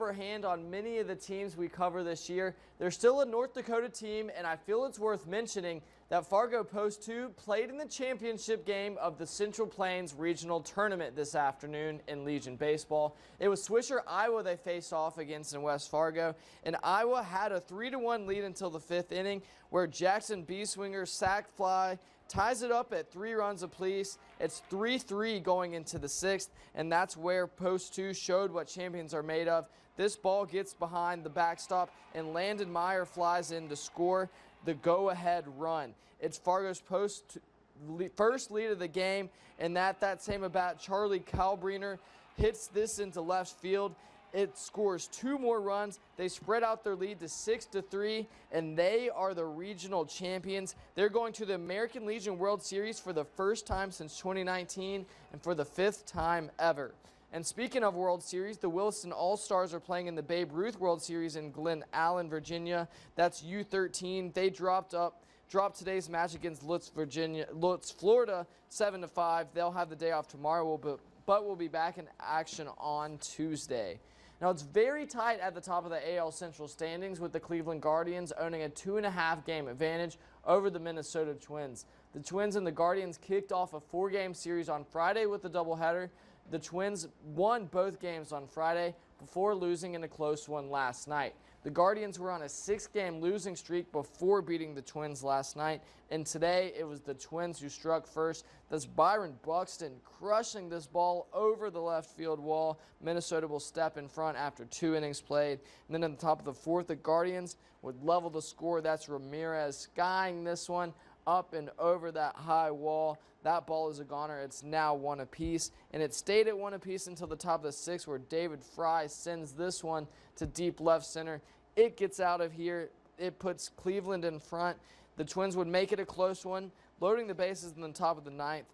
upper hand on many of the teams we cover this year. They're still a North Dakota team, and I feel it's worth mentioning that Fargo Post 2 played in the championship game of the Central Plains Regional Tournament this afternoon in Legion Baseball. It was Swisher, Iowa they faced off against in West Fargo, and Iowa had a 3-1 lead until the 5th inning, where Jackson Beeswinger sac fly ties it up at 3 runs apiece. It's 3-3 going into the 6th, and that's where Post 2 showed what champions are made of. This ball gets behind the backstop, and Landon Meyer flies in to score the go-ahead run. It's Fargo's first lead of the game, and that same at-bat, Charlie Kalbriner hits this into left field. It scores 2 more runs. They spread out their lead to 6-3, and they are the regional champions. They're going to the American Legion World Series for the first time since 2019 and for the 5th time ever. And speaking of World Series, the Williston All-Stars are playing in the Babe Ruth World Series in Glen Allen, Virginia. That's U13. They dropped today's match against Lutz, Florida, 7-5. They'll have the day off tomorrow, but we'll be back in action on Tuesday. Now, it's very tight at the top of the AL Central standings, with the Cleveland Guardians owning a 2.5 game advantage over the Minnesota Twins. The Twins and the Guardians kicked off a 4-game series on Friday with a doubleheader. The Twins won both games on Friday before losing in a close one last night. The Guardians were on a 6-game losing streak before beating the Twins last night, and today it was the Twins who struck first. That's Byron Buxton crushing this ball over the left field wall. Minnesota will step in front after 2 innings played. And then at the top of the 4th, the Guardians would level the score. That's Ramirez skying this one up and over that high wall. That ball is a goner. It's now 1 apiece, and it stayed at 1 apiece until the top of the 6th, where David Fry sends this one to deep left center. It gets out of here. It puts Cleveland in front. The Twins would make it a close one, loading the bases in the top of the 9th.